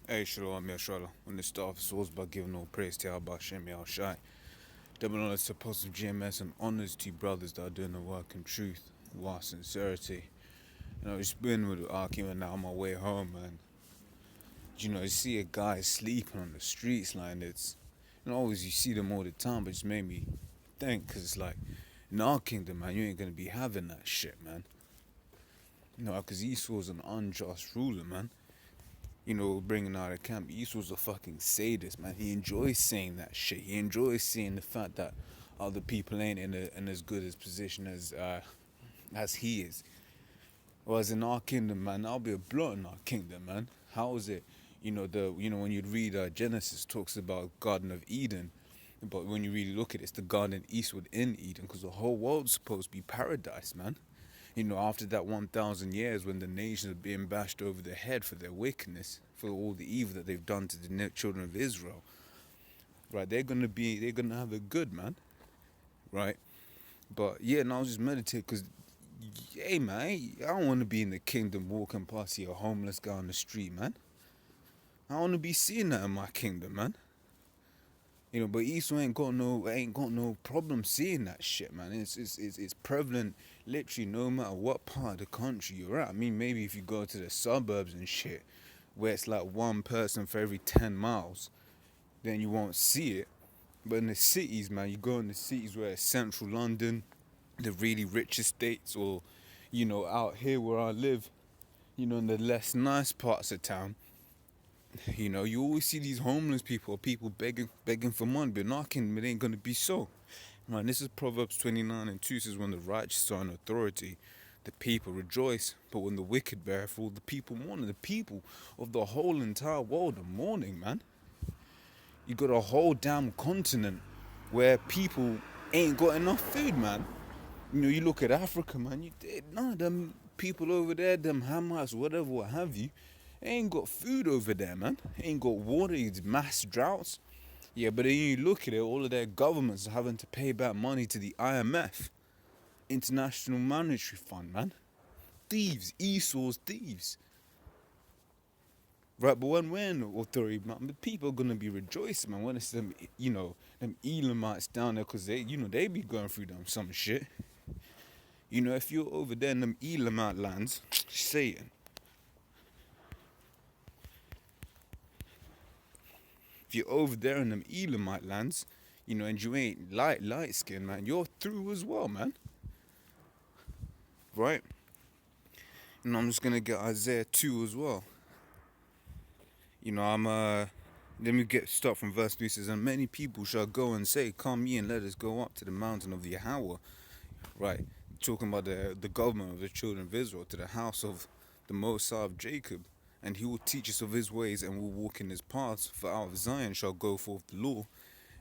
Hey, Shalom, Yashala. When this stuff souls by giving all praise to Abba Shem Shai. Double honors to Apostle GMS and honors to you brothers that are doing the work in truth, while sincerity. I've just been with Akim and now on my way home, man. You see a guy sleeping on the streets, like it's, always you see them all the time, but it just made me think, because it's like, in our kingdom, man, you ain't going to be having that shit, man. Because Esau's an unjust ruler, man. Bringing out of camp, Esau's a fucking sadist, man. He enjoys saying that shit. He enjoys seeing the fact that other people ain't in as good a position as he is. Whereas in our kingdom, man, I'll be a blot in our kingdom, man. How is it? When you read Genesis, talks about Garden of Eden, but when you really look at it, it's the garden eastward in Eden, because the whole world's supposed to be paradise, man. After that 1,000 years when the nations are being bashed over the head for their wickedness, for all the evil that they've done to the children of Israel, right? They're gonna have it good, man, right? But yeah, and I was just meditating because, hey, man, I don't want to be in the kingdom walking past a homeless guy on the street, man. I want to be seeing that in my kingdom, man. But Esau ain't got no problem seeing that shit, man. It's prevalent, literally, no matter what part of the country you're at. I mean, maybe if you go to the suburbs and shit, where it's like one person for every 10 miles, then you won't see it. But in the cities, man, you go in the cities where it's central London, the really rich estates, or, out here where I live, in the less nice parts of town, you always see these homeless people begging for money, but knocking, it ain't gonna be so. Man, this is Proverbs 29:2 says, when the righteous are in authority, the people rejoice, but when the wicked bear fall, the people mourn. The people of the whole entire world are mourning, man. You got a whole damn continent where people ain't got enough food, man. You look at Africa, man, none of them people over there, them Hamites, whatever, what have you, ain't got food over there, man. Ain't got water, it's mass droughts. Yeah, but then you look at it, all of their governments are having to pay back money to the IMF, International Monetary Fund, man. Thieves, Esau's thieves. Right, but when we're in authority, man, the people are going to be rejoicing, man, when it's them, them Elamites down there, because they be going through them some shit. If you're over there in them Elamite lands, Satan. If you're over there in them Elamite lands, and you ain't light skin, man, you're through as well, man. Right? And I'm just gonna get Isaiah 2 as well. Let me start from verse 3. It says, and many people shall go and say, come ye and let us go up to the mountain of Yahweh. Right? Talking about the government of the children of Israel, to the house of the Most High of Jacob. And he will teach us of his ways, and will walk in his paths. For out of Zion shall go forth the law,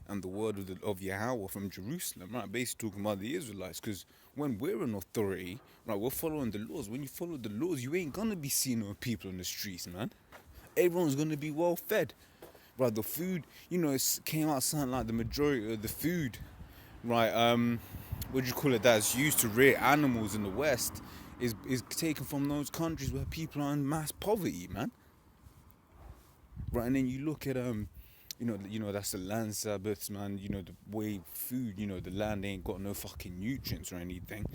and the word of Yahweh from Jerusalem. Right, basically talking about the Israelites. Because when we're in authority, right, we're following the laws. When you follow the laws, you ain't gonna be seeing no people on the streets, man. Everyone's gonna be well fed. Right, the food, it came out something like the majority of the food, right, that's used to rear animals in the West is taken from those countries where people are in mass poverty, man. Right, and then you look at that's the land Sabbaths, man. The way food, the land ain't got no fucking nutrients or anything.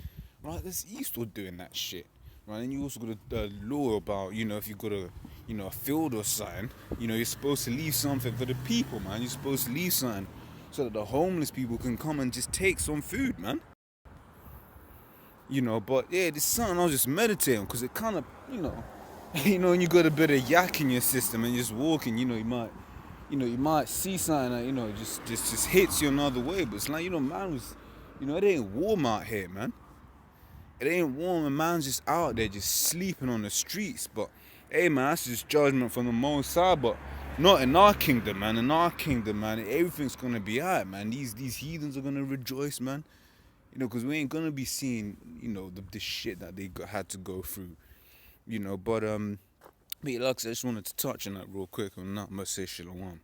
Right, that's Esau doing that shit. Right, and you also got a law about, if you got a field or something, you're supposed to leave something for the people, man. You're supposed to leave something so that the homeless people can come and just take some food, man. But yeah, this is something I was just meditating, because it kind of, when you got a bit of yak in your system and you're just walking, you might see something that, just hits you another way. But it's like, man was, it ain't warm out here, man. It ain't warm, and man's just out there just sleeping on the streets. But hey, man, that's just judgment from the Most High, but not in our kingdom, man. In our kingdom, man, everything's gonna be alright, man. These heathens are gonna rejoice, man. Because we ain't gonna be seeing, the shit that they had to go through, but like I said, I just wanted to touch on that real quick, and not much say shalom.